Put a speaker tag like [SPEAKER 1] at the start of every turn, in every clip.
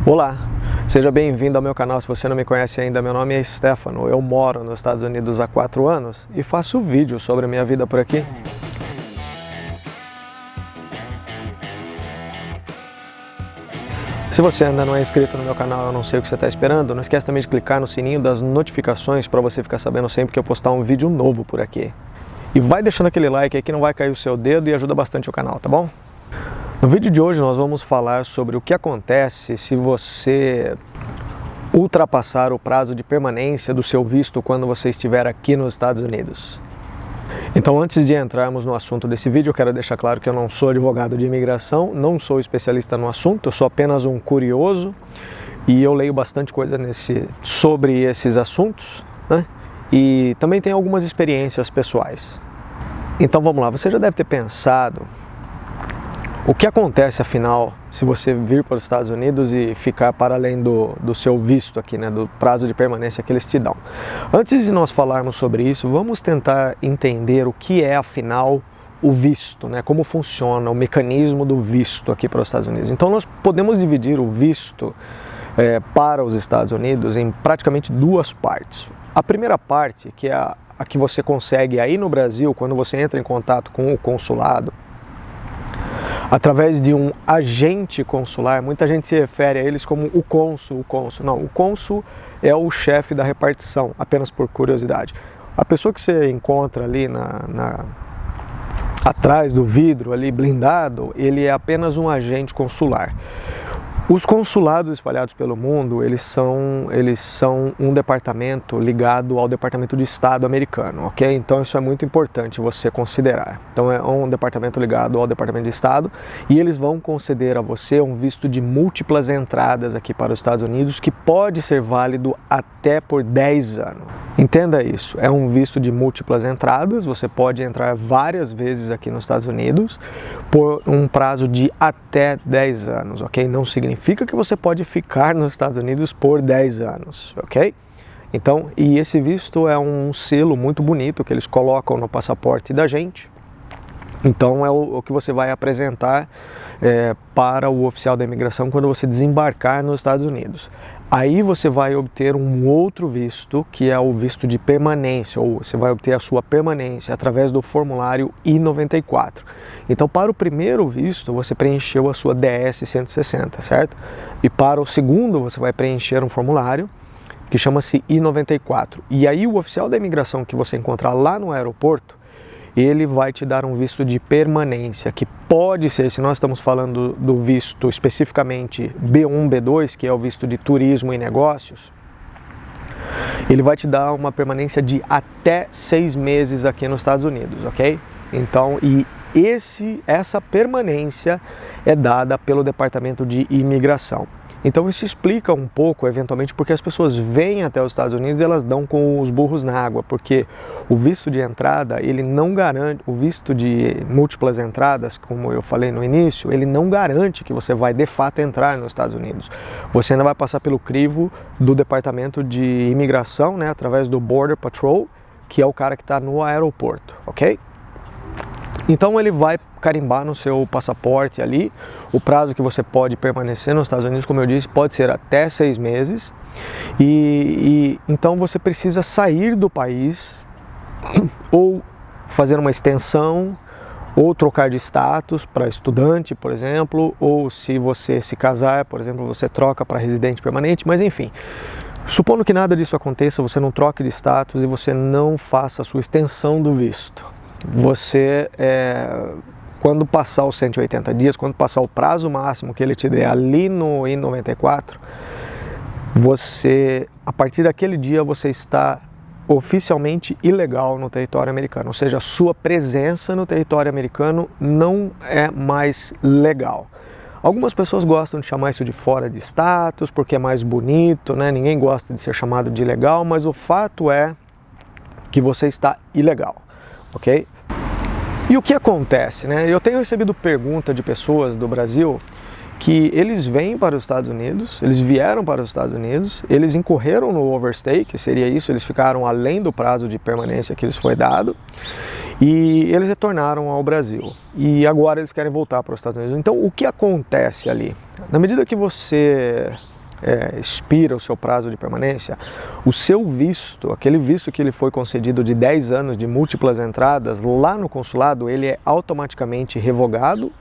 [SPEAKER 1] Olá, seja bem-vindo ao meu canal. Se você não me conhece ainda, meu nome é Stefano, eu moro nos Estados Unidos há 4 anos e faço vídeos sobre a minha vida por aqui. Se você ainda não é inscrito no meu canal, eu não sei o que você está esperando, não esquece também de clicar no sininho das notificações para você ficar sabendo sempre que eu postar um vídeo novo por aqui. E vai deixando aquele like aí que não vai cair o seu dedo e ajuda bastante o canal, tá bom? No vídeo de hoje nós vamos falar sobre o que acontece se você ultrapassar o prazo de permanência do seu visto quando você estiver aqui nos Estados Unidos. Então, antes de entrarmos no assunto desse vídeo, eu quero deixar claro que eu não sou advogado de imigração, não sou especialista no assunto, eu sou apenas um curioso e eu leio bastante coisa sobre esses assuntos, né? E também tenho algumas experiências pessoais. Então vamos lá, você já deve ter pensado o que acontece, afinal, se você vir para os Estados Unidos e ficar para além do seu visto aqui, né, do prazo de permanência que eles te dão. Antes de nós falarmos sobre isso, vamos tentar entender o que é, afinal, o visto, né, como funciona o mecanismo do visto aqui para os Estados Unidos. Então, nós podemos dividir o visto para os Estados Unidos em praticamente duas partes. A primeira parte, que é a que você consegue aí no Brasil, quando você entra em contato com o consulado, através de um agente consular. Muita gente se refere a eles como o cônsul. Não, o cônsul é o chefe da repartição, apenas por curiosidade. A pessoa que você encontra ali atrás do vidro, ali blindado, ele é apenas um agente consular. Os consulados espalhados pelo mundo, eles são um departamento ligado ao Departamento de Estado americano, ok? Então isso é muito importante você considerar. Então é um departamento ligado ao Departamento de Estado e eles vão conceder a você um visto de múltiplas entradas aqui para os Estados Unidos que pode ser válido até por 10 anos. Entenda isso, é um visto de múltiplas entradas, você pode entrar várias vezes aqui nos Estados Unidos por um prazo de até 10 anos, ok? Não significa que você pode ficar nos Estados Unidos por 10 anos, ok? Então, e esse visto é um selo muito bonito que eles colocam no passaporte da gente. Então é o que você vai apresentar para o oficial da imigração quando você desembarcar nos Estados Unidos. Aí você vai obter um outro visto, que é o visto de permanência, ou você vai obter a sua permanência através do formulário I-94. Então, para o primeiro visto, você preencheu a sua DS-160, certo? E para o segundo, você vai preencher um formulário que chama-se I-94. E aí o oficial da imigração que você encontrar lá no aeroporto, ele vai te dar um visto de permanência, que pode ser, se nós estamos falando do visto especificamente B1, B2, que é o visto de turismo e negócios, ele vai te dar uma permanência de até 6 meses aqui nos Estados Unidos, ok? Então, e essa permanência é dada pelo Departamento de Imigração. Então isso explica um pouco, eventualmente, porque as pessoas vêm até os Estados Unidos e elas dão com os burros na água, porque o visto de entrada, ele não garante, o visto de múltiplas entradas, como eu falei no início, ele não garante que você vai de fato entrar nos Estados Unidos. Você ainda vai passar pelo crivo do Departamento de Imigração, né, através do Border Patrol, que é o cara que está no aeroporto, ok? Então ele vai carimbar no seu passaporte ali o prazo que você pode permanecer nos Estados Unidos, como eu disse, pode ser até 6 meses. E então você precisa sair do país ou fazer uma extensão ou trocar de status para estudante, por exemplo, ou se você se casar, por exemplo, você troca para residente permanente, mas enfim. Supondo que nada disso aconteça, você não troque de status e você não faça a sua extensão do visto. Você, quando passar os 180 dias, quando passar o prazo máximo que ele te der ali no I-94, a partir daquele dia, você está oficialmente ilegal no território americano, ou seja, a sua presença no território americano não é mais legal. Algumas pessoas gostam de chamar isso de fora de status, porque é mais bonito, né? Ninguém gosta de ser chamado de ilegal, mas o fato é que você está ilegal. Ok? E o que acontece, né? Eu tenho recebido pergunta de pessoas do Brasil que eles vêm para os Estados Unidos, eles vieram para os Estados Unidos, eles incorreram no overstay, que seria isso, eles ficaram além do prazo de permanência que lhes foi dado, e eles retornaram ao Brasil. E agora eles querem voltar para os Estados Unidos. Então, o que acontece ali? Na medida que você expira o seu prazo de permanência, o seu visto, aquele visto que ele foi concedido de 10 anos de múltiplas entradas, lá no consulado ele é automaticamente revogado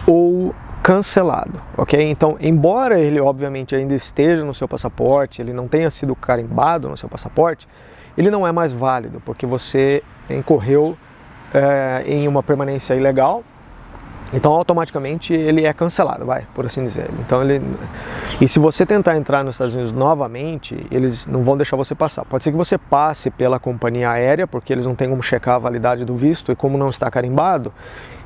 [SPEAKER 1] ou cancelado, ok? Então, embora ele obviamente ainda esteja no seu passaporte, ele não tenha sido carimbado no seu passaporte, ele não é mais válido, porque você incorreu em uma permanência ilegal, então automaticamente ele é cancelado, por assim dizer. Então, e se você tentar entrar nos Estados Unidos novamente, eles não vão deixar você passar. Pode ser que você passe pela companhia aérea, porque eles não têm como checar a validade do visto, e como não está carimbado,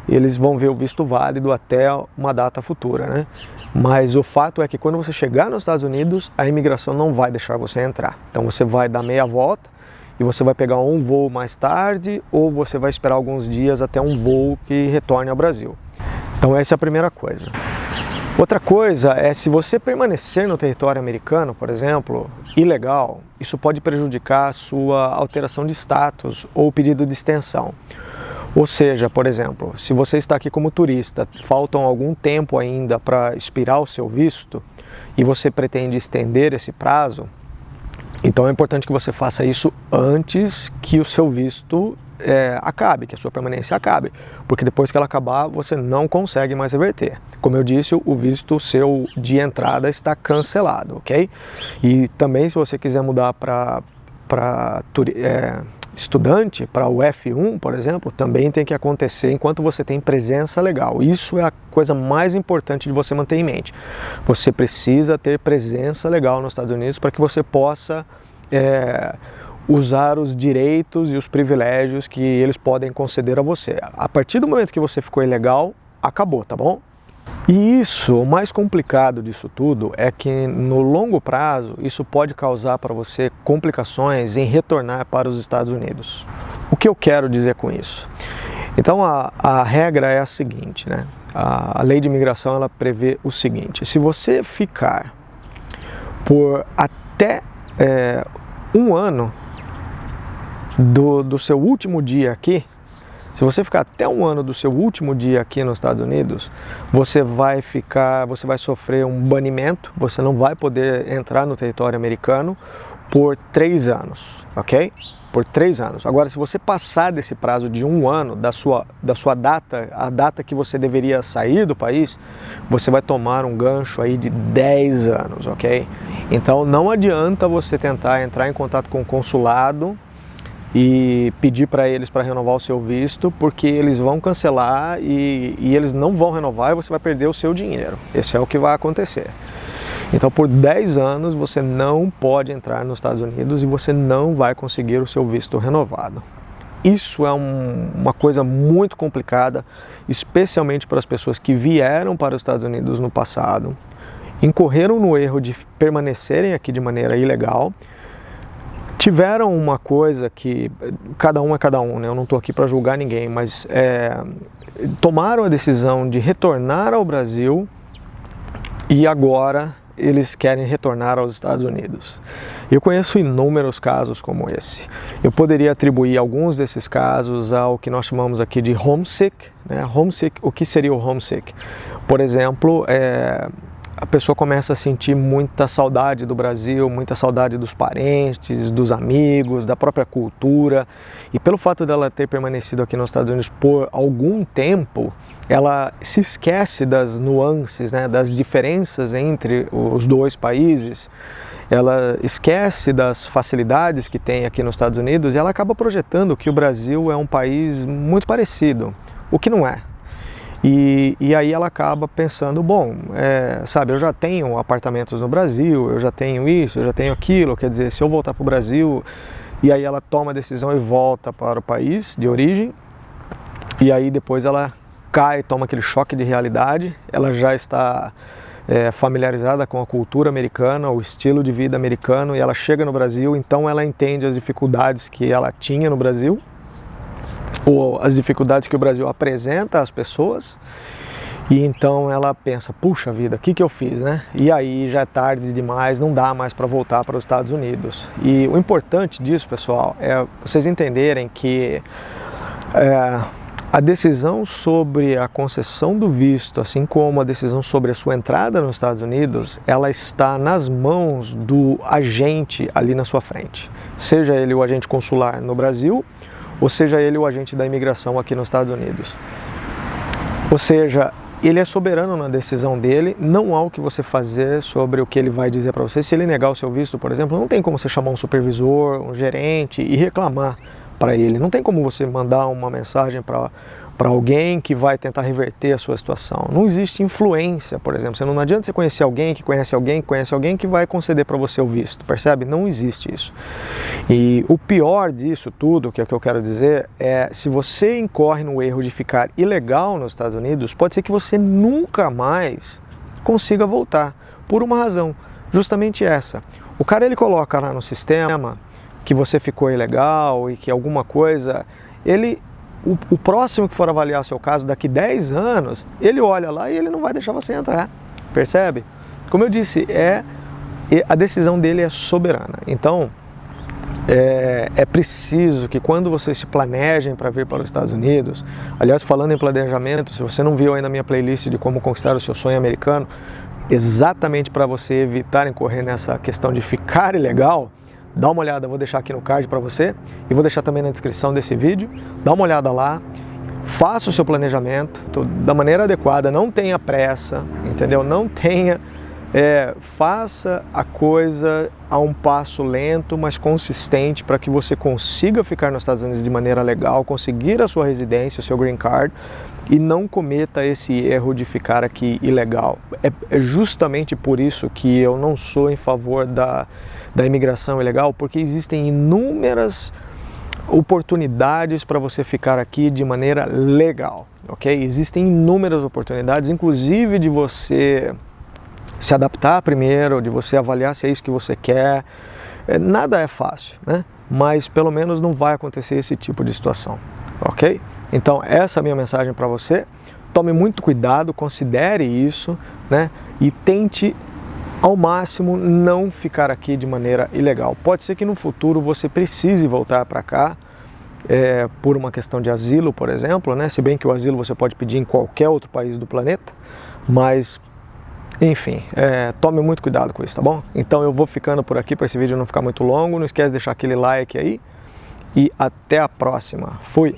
[SPEAKER 1] eles vão ver o visto válido até uma data futura, né? Mas o fato é que quando você chegar nos Estados Unidos, a imigração não vai deixar você entrar. Então você vai dar meia volta e você vai pegar um voo mais tarde, ou você vai esperar alguns dias até um voo que retorne ao Brasil. Então essa é a primeira coisa. Outra coisa é, se você permanecer no território americano, por exemplo, ilegal, isso pode prejudicar a sua alteração de status ou pedido de extensão. Ou seja, por exemplo, se você está aqui como turista, faltam algum tempo ainda para expirar o seu visto e você pretende estender esse prazo, então é importante que você faça isso antes que o seu visto acabe, que a sua permanência acabe, porque depois que ela acabar, você não consegue mais reverter. Como eu disse, o visto seu de entrada está cancelado, ok? E também, se você quiser mudar para estudante, para o F1, por exemplo, também tem que acontecer enquanto você tem presença legal. Isso é a coisa mais importante de você manter em mente. Você precisa ter presença legal nos Estados Unidos para que você possa usar os direitos e os privilégios que eles podem conceder a você. A partir do momento que você ficou ilegal, acabou, tá bom? E isso, o mais complicado disso tudo é que no longo prazo isso pode causar para você complicações em retornar para os Estados Unidos. O que eu quero dizer com isso? Então a regra é a seguinte, né? A lei de imigração ela prevê o seguinte: se você ficar por até um ano do seu último dia aqui, se você ficar até um ano do seu último dia aqui nos Estados Unidos, você vai sofrer um banimento, você não vai poder entrar no território americano por 3 anos, ok? Por 3 anos. Agora, se você passar desse prazo de um ano, da sua data, a data que você deveria sair do país, você vai tomar um gancho aí de 10 anos, ok? Então, não adianta você tentar entrar em contato com o consulado e pedir para eles para renovar o seu visto, porque eles vão cancelar e eles não vão renovar e você vai perder o seu dinheiro. Esse é o que vai acontecer. Então, por 10 anos você não pode entrar nos Estados Unidos e você não vai conseguir o seu visto renovado. Isso é uma coisa muito complicada, especialmente para as pessoas que vieram para os Estados Unidos no passado, incorreram no erro de permanecerem aqui de maneira ilegal, tiveram uma coisa que cada um é cada um, né? Eu não estou aqui para julgar ninguém, mas tomaram a decisão de retornar ao Brasil e agora eles querem retornar aos Estados Unidos. Eu conheço inúmeros casos como esse. Eu poderia atribuir alguns desses casos ao que nós chamamos aqui de homesick, né? Homesick, o que seria o homesick? Por exemplo, a pessoa começa a sentir muita saudade do Brasil, muita saudade dos parentes, dos amigos, da própria cultura. E pelo fato dela ter permanecido aqui nos Estados Unidos por algum tempo, ela se esquece das nuances, né, das diferenças entre os dois países. Ela esquece das facilidades que tem aqui nos Estados Unidos e ela acaba projetando que o Brasil é um país muito parecido, o que não é. E aí ela acaba pensando, bom, sabe, eu já tenho apartamentos no Brasil, eu já tenho isso, eu já tenho aquilo, quer dizer, se eu voltar para o Brasil, e aí ela toma a decisão e volta para o país de origem, e aí depois ela cai, toma aquele choque de realidade, ela já está familiarizada com a cultura americana, o estilo de vida americano, e ela chega no Brasil, então ela entende as dificuldades que ela tinha no Brasil, ou as dificuldades que o Brasil apresenta às pessoas, e então ela pensa, puxa vida, o que eu fiz, né? E aí já é tarde demais, não dá mais para voltar para os Estados Unidos. E o importante disso, pessoal, é vocês entenderem que A decisão sobre a concessão do visto, assim como a decisão sobre a sua entrada nos Estados Unidos, ela está nas mãos do agente ali na sua frente. Seja ele o agente consular no Brasil, ou seja ele o agente da imigração aqui nos Estados Unidos. Ou seja, ele é soberano na decisão dele, não há o que você fazer sobre o que ele vai dizer para você. Se ele negar o seu visto, por exemplo, não tem como você chamar um supervisor, um gerente e reclamar para ele. Não tem como você mandar uma mensagem para alguém que vai tentar reverter a sua situação. Não existe influência, por exemplo. Não adianta você conhecer alguém que conhece alguém que conhece alguém que vai conceder para você o visto, percebe? Não existe isso. E o pior disso tudo, que é o que eu quero dizer, é se você incorre no erro de ficar ilegal nos Estados Unidos, pode ser que você nunca mais consiga voltar, por uma razão, justamente essa. O cara ele coloca lá no sistema que você ficou ilegal e que alguma coisa, o próximo que for avaliar seu caso daqui 10 anos, ele olha lá e ele não vai deixar você entrar, percebe? Como eu disse, a decisão dele é soberana. Então, é preciso que quando vocês se planejem para vir para os Estados Unidos, aliás, falando em planejamento, se você não viu ainda a minha playlist de como conquistar o seu sonho americano, exatamente para você evitar incorrer nessa questão de ficar ilegal, dá uma olhada, vou deixar aqui no card para você e vou deixar também na descrição desse vídeo. Dá uma olhada lá, faça o seu planejamento da maneira adequada, não tenha pressa, entendeu? Não tenha, faça a coisa a um passo lento, mas consistente para que você consiga ficar nos Estados Unidos de maneira legal, conseguir a sua residência, o seu green card e não cometa esse erro de ficar aqui ilegal. É justamente por isso que eu não sou em favor da imigração ilegal, porque existem inúmeras oportunidades para você ficar aqui de maneira legal, ok? Existem inúmeras oportunidades, inclusive de você se adaptar primeiro, de você avaliar se é isso que você quer. Nada é fácil, né? Mas pelo menos não vai acontecer esse tipo de situação, ok? Então essa é a minha mensagem para você. Tome muito cuidado, considere isso, né? E tente ao máximo não ficar aqui de maneira ilegal. Pode ser que no futuro você precise voltar para cá por uma questão de asilo, por exemplo, né? Se bem que o asilo você pode pedir em qualquer outro país do planeta, mas enfim, tome muito cuidado com isso, tá bom? Então eu vou ficando por aqui para esse vídeo não ficar muito longo. Não esquece de deixar aquele like aí e até a próxima. Fui!